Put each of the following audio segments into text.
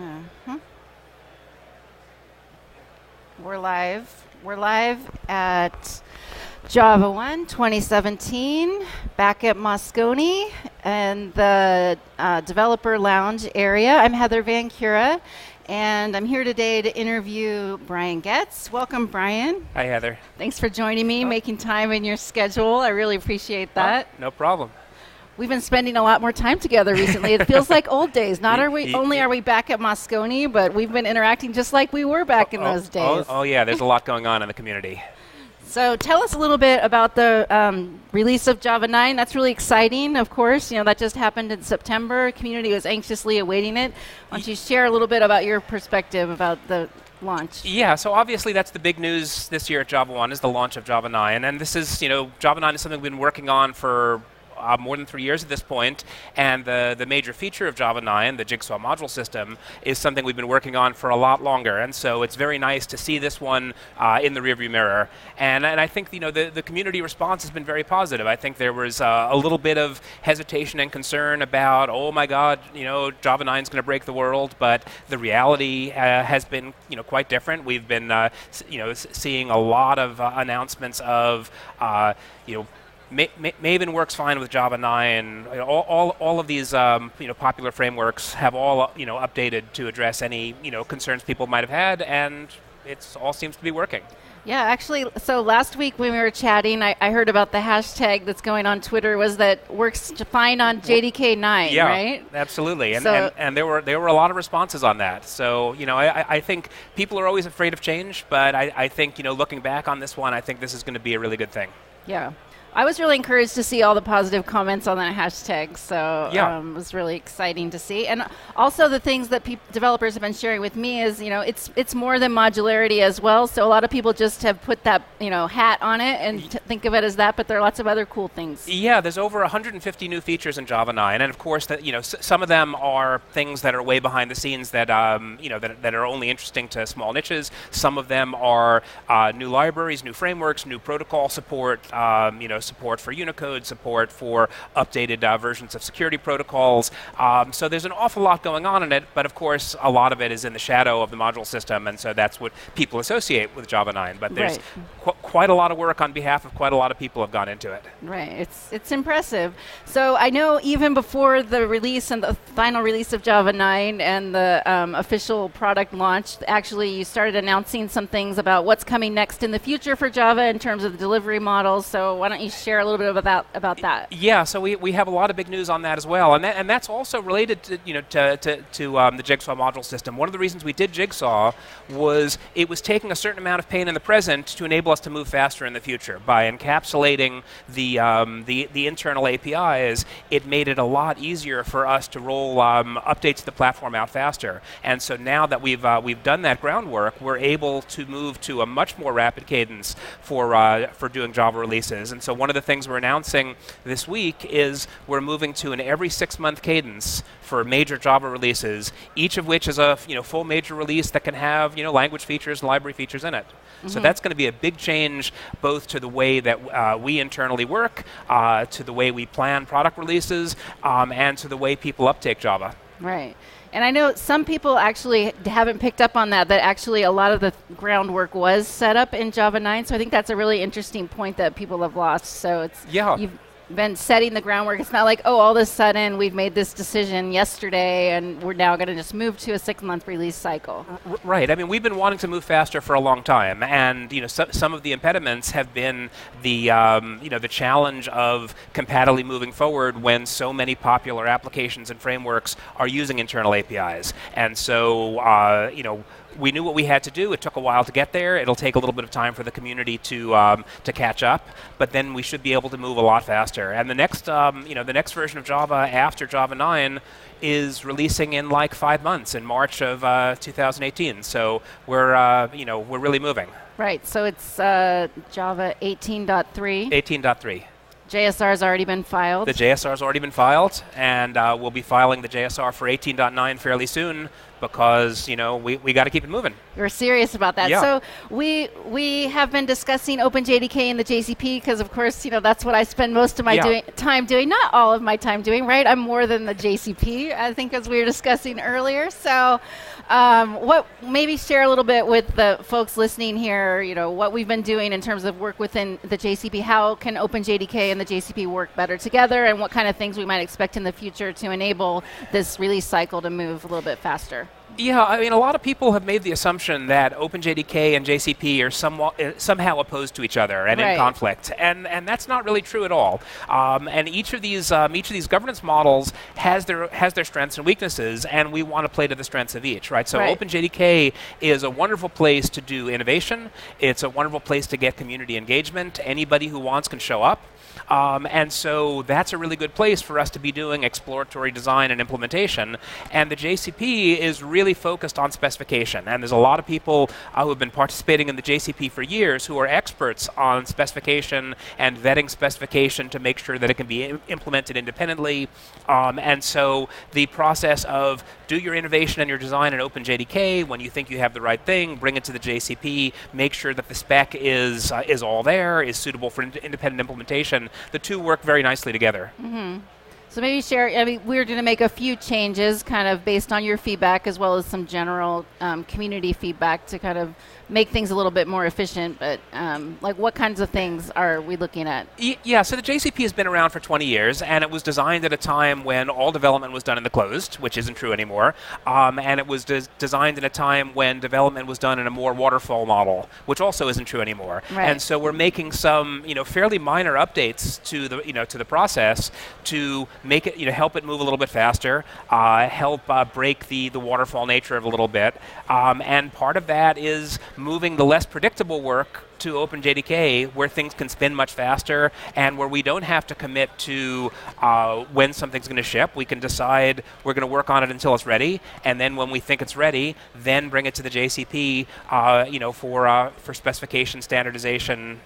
Uh-huh. We're live. We're live at Java 1 2017, back at Moscone and the developer lounge area. I'm Heather Van Cura, and I'm here today to interview Brian Getz. Welcome, Brian. Hi, Heather. Thanks for joining me, making time in your schedule. I really appreciate that. No problem. We've been spending a lot more time together recently. It feels like old days. Not only are we back at Moscone, but we've been interacting just like we were back in those days. Oh, yeah, there's a lot going on in the community. So tell us a little bit about the release of Java 9. That's really exciting, of course. You know, that just happened in September. The community was anxiously awaiting it. Why don't you share a little bit about your perspective about the launch? Yeah, so obviously that's the big news this year at Java 1 is the launch of Java 9. And this is, Java 9 is something we've been working on for more than 3 years at this point, and the major feature of Java 9, the Jigsaw module system, is something we've been working on for a lot longer, and so it's very nice to see this one in the rearview mirror. And I think the community response has been very positive. I think there was a little bit of hesitation and concern about, oh my God, Java 9 is going to break the world, but the reality has been quite different. We've been seeing a lot of announcements of Maven works fine with Java 9. All of these popular frameworks have all updated to address any concerns people might have had, and it all seems to be working. Yeah, actually, so last week when we were chatting, I heard about the hashtag that's going on Twitter was that works fine on JDK 9, yeah, right? Absolutely, and there were a lot of responses on that. So I think people are always afraid of change, but I think looking back on this one, I think this is going to be a really good thing. Yeah. I was really encouraged to see all the positive comments on that hashtag, so it was really exciting to see. And also the things that developers have been sharing with me is, it's more than modularity as well. So a lot of people just have put that, hat on it and think of it as that, but there are lots of other cool things. Yeah, there's over 150 new features in Java 9, and of course, that some of them are things that are way behind the scenes that that are only interesting to small niches. Some of them are new libraries, new frameworks, new protocol support. Support for Unicode, support for updated versions of security protocols. So there's an awful lot going on in it, but of course a lot of it is in the shadow of the module system, and so that's what people associate with Java 9. But there's quite a lot of work on behalf of quite a lot of people have gone into it. Right, it's impressive. So I know even before the release and the final release of Java 9 and the official product launch, actually you started announcing some things about what's coming next in the future for Java in terms of the delivery models. So why don't you share a little bit about that? Yeah, so we have a lot of big news on that as well, and that's also related to the Jigsaw module system. One of the reasons we did Jigsaw was it was taking a certain amount of pain in the present to enable us to move faster in the future. By encapsulating the internal APIs, it made it a lot easier for us to roll updates to the platform out faster. And so now that we've done that groundwork, we're able to move to a much more rapid cadence for doing Java releases. And so one of the things we're announcing this week is we're moving to an every 6-month cadence for major Java releases, each of which is a full major release that can have language features and library features in it. Mm-hmm. So that's going to be a big change both to the way that we internally work, to the way we plan product releases, and to the way people uptake Java. Right. And I know some people actually haven't picked up on that actually a lot of the groundwork was set up in Java 9. So I think that's a really interesting point that people have lost. So you've been setting the groundwork. It's not like, all of a sudden we've made this decision yesterday and we're now going to just move to a 6-month release cycle. Right. I mean, we've been wanting to move faster for a long time, and some of the impediments have been the the challenge of compatibly moving forward when so many popular applications and frameworks are using internal APIs. And so we knew what we had to do. It took a while to get there. It'll take a little bit of time for the community to catch up, but then we should be able to move a lot faster. And the next next version of Java after Java 9 is releasing in like 5 months in March of 2018. So we're really moving. Right. So it's Java 18.3. 18.3. JSR has already been filed. The JSR has already been filed, and we'll be filing the JSR for 18.9 fairly soon because, you know, we got to keep it moving. We're serious about that. Yeah. So we have been discussing OpenJDK and the JCP because, of course, you know, that's what I spend most of my time doing. Not all of my time doing, right? I'm more than the JCP, I think, as we were discussing earlier. So what maybe share a little bit with the folks listening here, you know, what we've been doing in terms of work within the JCP. How can OpenJDK and the JCP work better together, and what kind of things we might expect in the future to enable this release cycle to move a little bit faster? Yeah, I mean, a lot of people have made the assumption that OpenJDK and JCP are somehow opposed to each other and in conflict, and that's not really true at all. And each of these governance models has their strengths and weaknesses, and we want to play to the strengths of each, right? So OpenJDK is a wonderful place to do innovation. It's a wonderful place to get community engagement. Anybody who wants can show up. And so that's a really good place for us to be doing exploratory design and implementation. And the JCP is really focused on specification. And there's a lot of people who have been participating in the JCP for years who are experts on specification and vetting specification to make sure that it can be implemented independently. And so the process of do your innovation and your design in OpenJDK. When you think you have the right thing, bring it to the JCP. Make sure that the spec is all there, is suitable for independent implementation. The two work very nicely together. Mm-hmm. So maybe share, I mean, we're going to make a few changes kind of based on your feedback as well as some general community feedback to kind of make things a little bit more efficient, but like what kinds of things are we looking at? Yeah, so the JCP has been around for 20 years, and it was designed at a time when all development was done in the closed, which isn't true anymore, and it was designed at a time when development was done in a more waterfall model, which also isn't true anymore. Right. And so we're making some, fairly minor updates to the, to the process to make it, help it move a little bit faster, help break the waterfall nature of it a little bit, and part of that is moving the less predictable work to OpenJDK where things can spin much faster and where we don't have to commit to when something's going to ship. We can decide we're going to work on it until it's ready, and then when we think it's ready, then bring it to the JCP for specification, standardization,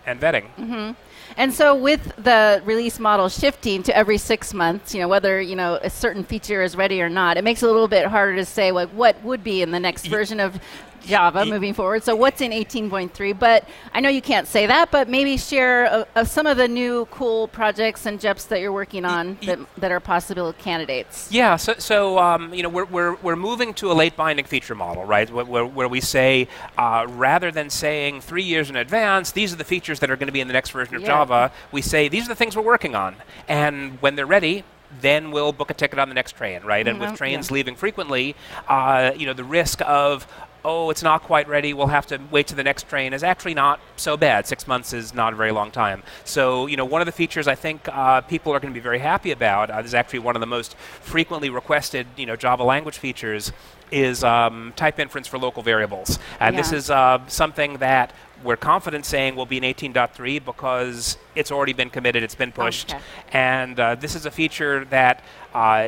and vetting. Mm-hmm. And so with the release model shifting to every 6 months, whether, a certain feature is ready or not, it makes it a little bit harder to say, like, what would be in the next version of Java moving forward. So what's in 18.3? But I know you can't say that, but maybe share some of the new cool projects and JEPs that you're working on that are possible candidates. Yeah, so we're moving to a late binding feature model, right? Where we say, rather than saying 3 years in advance, these are the features that are going to be in the next version of Java, we say, these are the things we're working on. And when they're ready, then we'll book a ticket on the next train, right? And with trains leaving frequently, the risk of, it's not quite ready, we'll have to wait to the next train is actually not so bad. 6 months is not a very long time. So, one of the features I think people are going to be very happy about, this is actually one of the most frequently requested, Java language features, is type inference for local variables. And this is something that we're confident saying will be in 18.3 because it's already been committed, it's been pushed. Okay. And this is a feature that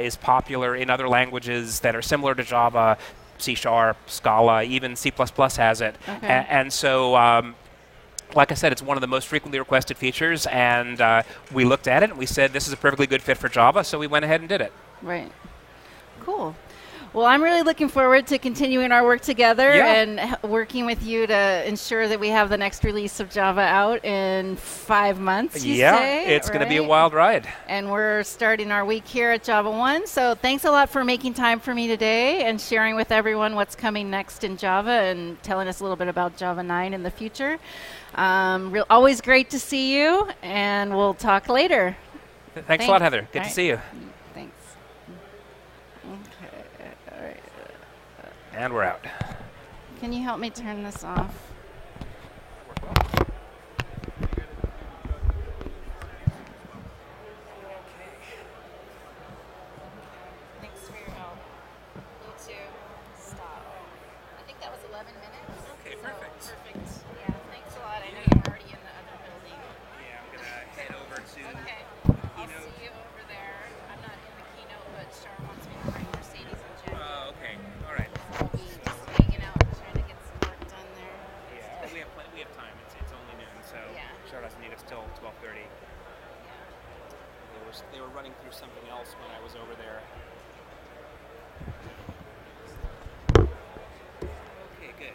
is popular in other languages that are similar to Java. C#, Scala, even C++ has it. Okay. And so, like I said, it's one of the most frequently requested features, and we looked at it and we said this is a perfectly good fit for Java, so we went ahead and did it. Right. Cool. Well, I'm really looking forward to continuing our work together and working with you to ensure that we have the next release of Java out in 5 months, you say, it's going to be a wild ride. And we're starting our week here at Java 1. So thanks a lot for making time for me today and sharing with everyone what's coming next in Java and telling us a little bit about Java 9 in the future. Always great to see you, and we'll talk later. Thanks a lot, Heather. Good to see you. And we're out. Can you help me turn this off? Thanks for your help. You too. Stop. I think that was 11 minutes. Okay, perfect. Perfect. Yeah, thanks a lot. I know you're already in the other building. Yeah, I'm going to head over to Okay. I'll see you over there. I'm not in the keynote, but Char wants me to bring Mercedes and Jack. Oh, okay. All right. I'll be just hanging out, trying to get some work done there. else when I was over there. Okay, good.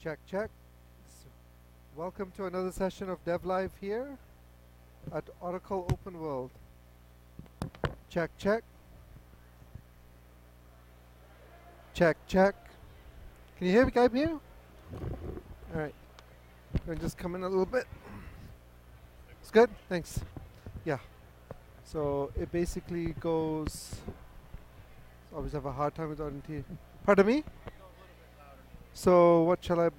Check, check. Welcome to another session of DevLIVE here at Oracle Open World. Check, check. Check, check. Can you hear me? Can I hear you? All right. I'm going to just come in a little bit. It's good? Thanks. Yeah. So it basically goes... I always have a hard time with orientation. Pardon me? So what shall I...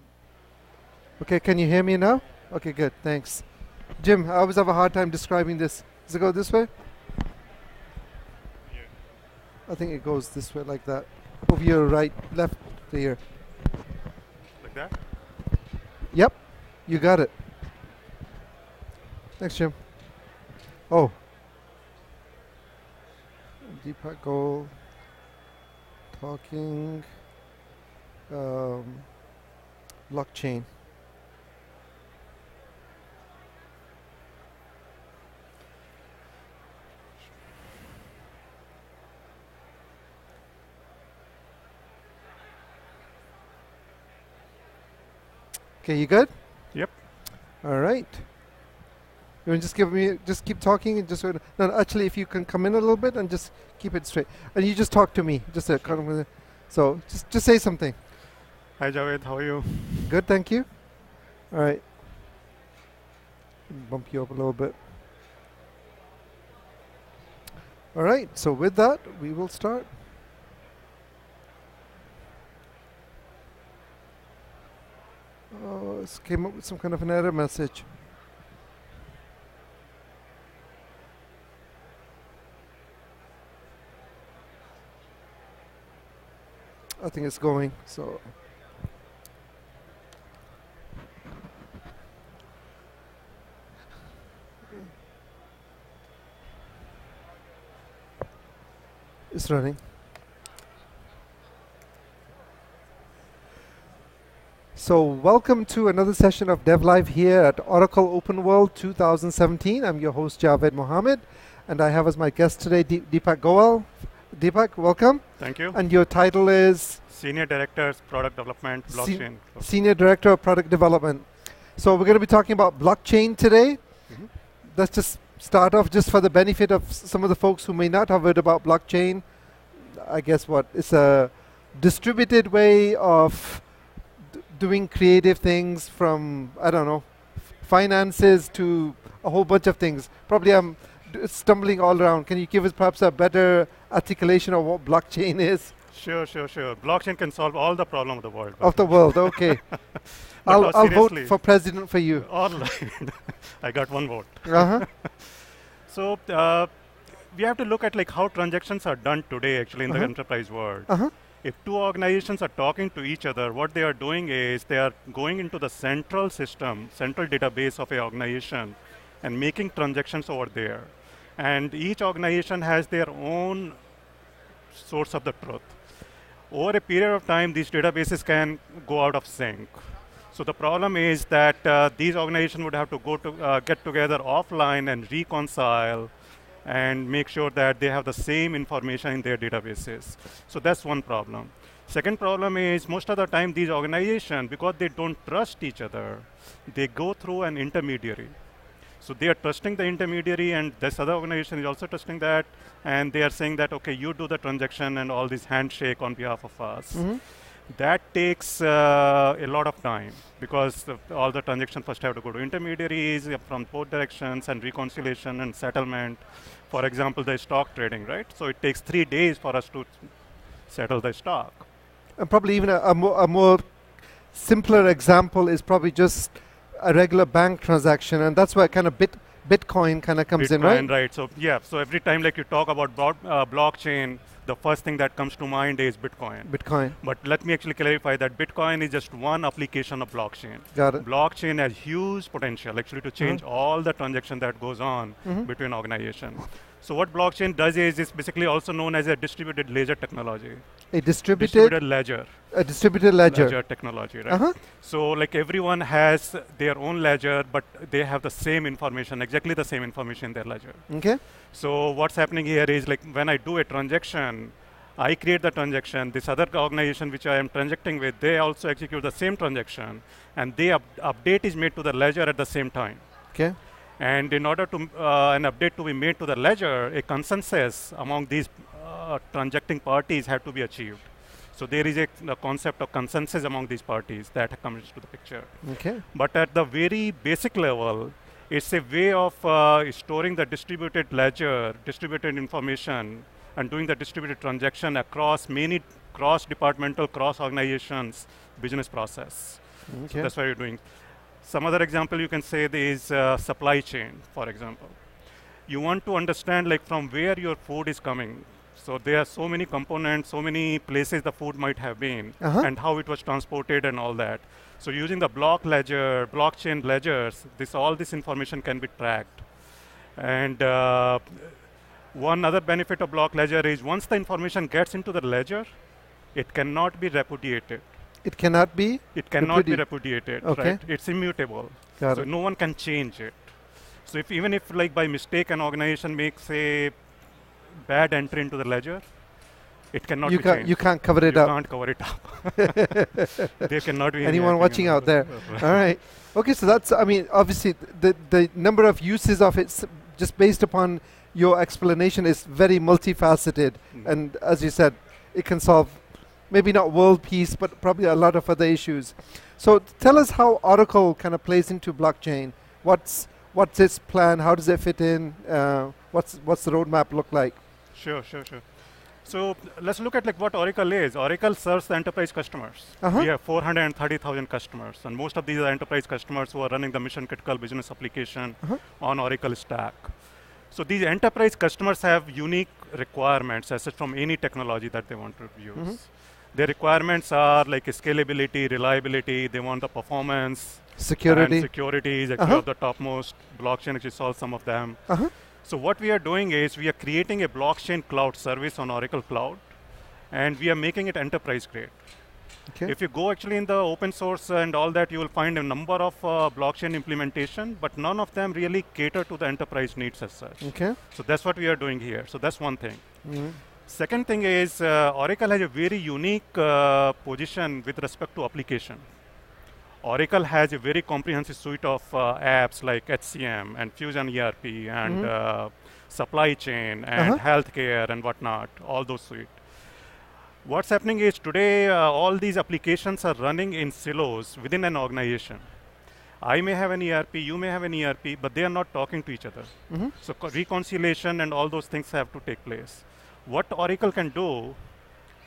Okay, can you hear me now? Okay, good. Thanks. Jim, I always have a hard time describing this. Does it go this way? Yeah. I think it goes this way, like that. Over your right, left to here. Like that? Yep, you got it. Thanks, Jim. Oh. Deepak goal. Talking. Blockchain. Okay, you good? Yep. All right. You want to just keep talking and just no, actually, if you can come in a little bit and just keep it straight, and you just talk to me, just so just say something. Hi Javed, how are you? Good, thank you. All right. Bump you up a little bit. All right. So with that, we will start. Oh, this came up with some kind of an error message. I think it's going, so. It's running. So welcome to another session of DevLIVE here at Oracle Open World 2017. I'm your host Javed Mohammed, and I have as my guest today Deepak Goel. Deepak, welcome. Thank you. And your title is? Senior Director, Product Development, Blockchain. Senior Director of Product Development. So we're going to be talking about blockchain today. Let's just start off just for the benefit of some of the folks who may not have heard about blockchain. I guess what? It's a distributed way of doing creative things from, I don't know, finances to a whole bunch of things. Probably I'm stumbling all around. Can you give us perhaps a better articulation of what blockchain is? Sure. Blockchain can solve all the problems of the world. Of the world, okay. I'll vote for president for you. All right. I got one vote. So we have to look at like how transactions are done today actually in the enterprise world. If two organizations are talking to each other, what they are doing is they are going into the central system, central database of an organization and making transactions over there. And each organization has their own source of the truth. Over a period of time, these databases can go out of sync. So the problem is that these organizations would have to go to get together offline and reconcile and make sure that they have the same information in their databases. So that's one problem. Second problem is most of the time these organizations, because they don't trust each other, they go through an intermediary. So they are trusting the intermediary, and this other organization is also trusting that, and they are saying that, okay, you do the transaction and all this handshake on behalf of us. That takes a lot of time because all the transactions first have to go to intermediaries from both directions and reconciliation and settlement. For example, the stock trading, right? So it takes 3 days for us to settle the stock. And probably even a more simpler example is probably just a regular bank transaction, and that's where kind of Bitcoin kind of comes in, right? Right. So yeah. So every time like you talk about blockchain, the first thing that comes to mind is Bitcoin. But let me actually clarify that Bitcoin is just one application of blockchain. Got it. Blockchain has huge potential actually to change all the transaction that goes on between organizations. So what blockchain does is it's basically also known as a distributed ledger technology. A distributed ledger. A distributed ledger. Ledger technology, right? So like everyone has their own ledger, but they have the same information, exactly the same information in their ledger. Okay. So what's happening here is like when I do a transaction, I create the transaction. This other organization which I am transacting with, they also execute the same transaction, and the update is made to the ledger at the same time. Okay. And in order to an update to be made to the ledger, a consensus among these transacting parties have to be achieved. So there is a concept of consensus among these parties that comes into the picture. Okay. But at the very basic level, it's a way of storing the distributed ledger, distributed information, and doing the distributed transaction across many cross-departmental, cross-organizations business process. Okay. So that's what you're doing. Some other example you can say is supply chain, for example. You want to understand like from where your food is coming. So there are so many components, so many places the food might have been, and how it was transported and all that. So using the blockchain ledgers, all this information can be tracked. And one other benefit of block ledger is once the information gets into the ledger, it cannot be repudiated. It cannot be? It cannot be repudiated, okay. Right? It's immutable. Got so it. No one can change it. So even if like by mistake an organization makes a bad entry into the ledger, it cannot be changed. You can't cover it up. You can't cover it up. There cannot be anyone watching out there. All right. Okay, so that's, I mean, obviously the number of uses of it, just based upon your explanation, is very multifaceted. And as you said, it can solve maybe not world peace, but probably a lot of other issues. So tell us how Oracle kind of plays into blockchain. What's its plan? How does it fit in? What's the roadmap look like? Sure. So let's look at like what Oracle is. Oracle serves the enterprise customers. We have 430,000 customers, and most of these are enterprise customers who are running the mission critical business application on Oracle stack. So these enterprise customers have unique requirements as such from any technology that they want to use. Their requirements are like scalability, reliability. They want the performance, security. And security is actually of the topmost. Blockchain actually solves some of them. So what we are doing is we are creating a blockchain cloud service on Oracle Cloud, and we are making it enterprise grade. Okay. If you go actually in the open source and all that, you will find a number of blockchain implementation, but none of them really cater to the enterprise needs as such. Okay. So that's what we are doing here. So that's one thing. Second thing is Oracle has a very unique position with respect to application. Oracle has a very comprehensive suite of apps like HCM and Fusion ERP and supply chain and healthcare and whatnot, all those suite. What's happening is today all these applications are running in silos within an organization. I may have an ERP, you may have an ERP, but they are not talking to each other. So reconciliation and all those things have to take place. What Oracle can do,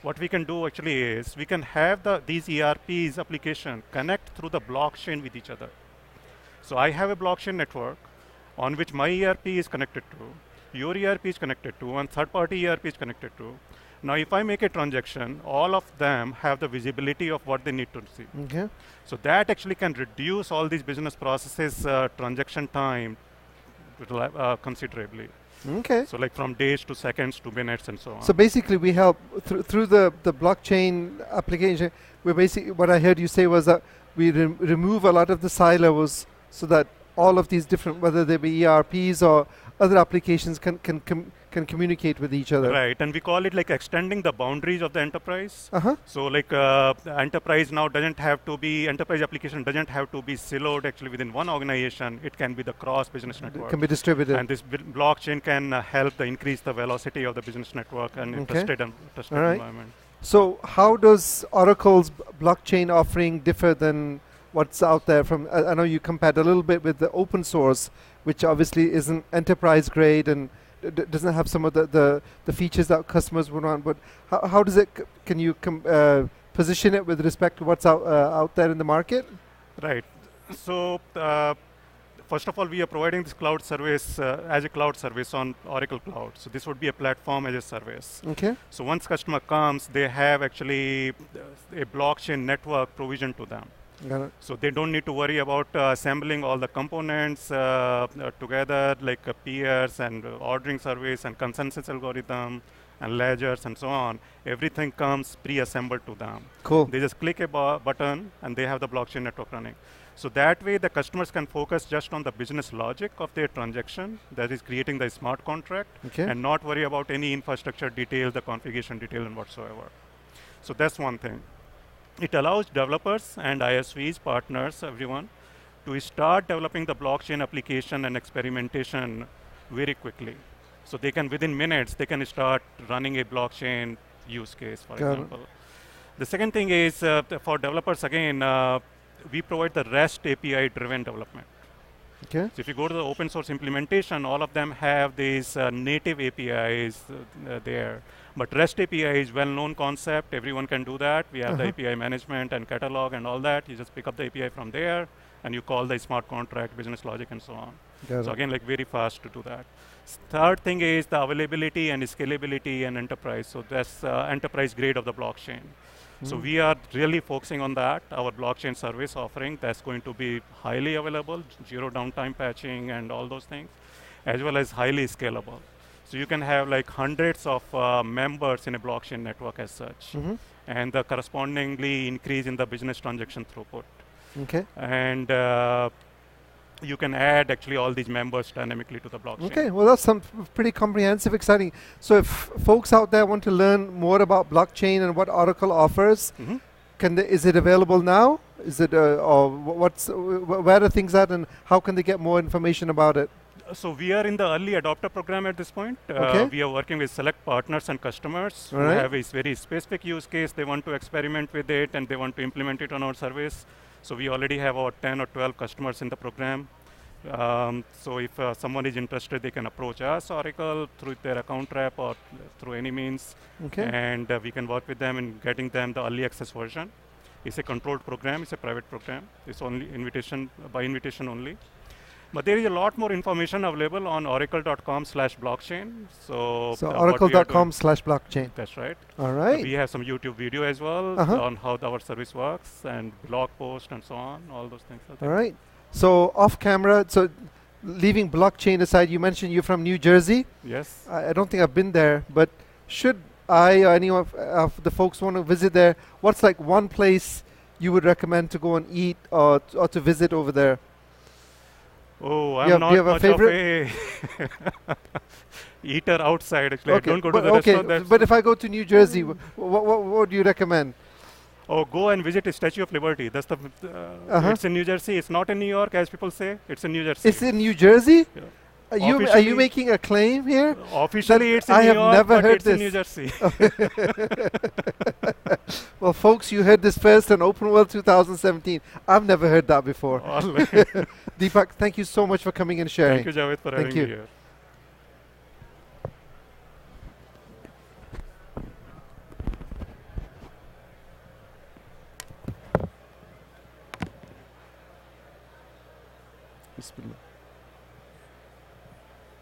what we can do actually is we can have these ERPs application connect through the blockchain with each other. So I have a blockchain network on which my ERP is connected to, your ERP is connected to, and third-party ERP is connected to. Now if I make a transaction, all of them have the visibility of what they need to see. So that actually can reduce all these business processes transaction time considerably. Okay. So like from days to seconds to minutes and so on. So basically we help through the blockchain application. We basically, what I heard you say was that we remove a lot of the silos so that all of these different, whether they be ERPs or other applications can communicate with each other. Right, and we call it like extending the boundaries of the enterprise. So like enterprise now doesn't have to be, enterprise application doesn't have to be siloed actually within one organization. It can be the cross business network. It can be distributed. And this blockchain can help increase the velocity of the business network and trusted environment. So how does Oracle's blockchain offering differ than what's out there from, I know you compared a little bit with the open source, which obviously isn't enterprise grade and doesn't have some of the features that customers would want, but how does it, can you position it with respect to what's out there in the market? Right. So first of all, we are providing this cloud service as a cloud service on Oracle Cloud. So this would be a platform as a service. Okay. So once customer comes, they have actually a blockchain network provision to them. Got it. So they don't need to worry about assembling all the components together, like peers and ordering service and consensus algorithm and ledgers and so on. Everything comes pre-assembled to them. Cool. They just click a button and they have the blockchain network running. So that way the customers can focus just on the business logic of their transaction, that is creating the smart contract, and not worry about any infrastructure details, the configuration detail and whatsoever. So that's one thing. It allows developers and ISVs, partners, everyone, to start developing the blockchain application and experimentation very quickly. So they can, within minutes, they can start running a blockchain use case, for example. The second thing is, for developers, again, we provide the REST API-driven development. Okay. So if you go to the open source implementation, all of them have these native APIs there. But REST API is well-known concept. Everyone can do that. We have the API management and catalog and all that. You just pick up the API from there, and you call the smart contract, business logic, and so on. So again, like very fast to do that. Third thing is the availability and scalability and enterprise. So that's enterprise grade of the blockchain. So we are really focusing on that. Our blockchain service offering, that's going to be highly available, zero downtime patching and all those things, as well as highly scalable. So you can have like hundreds of members in a blockchain network as such. and the correspondingly increase in the business transaction throughput. Okay. And you can add actually all these members dynamically to the blockchain. Okay, well that's some pretty comprehensive, exciting. So if folks out there want to learn more about blockchain and what Oracle offers, is it available now? Is it or where are things at, and how can they get more information about it? So we are in the early adopter program at this point. We are working with select partners and customers who have a very specific use case. They want to experiment with it and they want to implement it on our service. So we already have about 10 or 12 customers in the program. So if someone is interested, they can approach us, Oracle, through their account rep or through any means. And we can work with them in getting them the early access version. It's a controlled program. It's a private program. It's only by invitation only. But there is a lot more information available on oracle.com/blockchain. So oracle.com/blockchain. That's right. All right. We have some YouTube video as well on how our service works, and blog posts and so on. All those things. All right. So off camera, so leaving blockchain aside, you mentioned you're from New Jersey. Yes. I don't think I've been there, but should I or any of the folks want to visit there, what's like one place you would recommend to go and eat or to visit over there? Oh, I'm not much of a eater outside. Actually, I don't go to the restaurant. But if I go to New Jersey, what would you recommend? Oh, go and visit the Statue of Liberty. That's the. It's in New Jersey. It's not in New York, as people say. It's in New Jersey. It's in New Jersey? Yeah. Are you making a claim here? Officially, it's in New York. I have never heard this. In New Jersey. Well, folks, you heard this first on Open World 2017. I've never heard that before. Deepak, thank you so much for coming and sharing. Thank you, Javed, for having me here. Bismillah.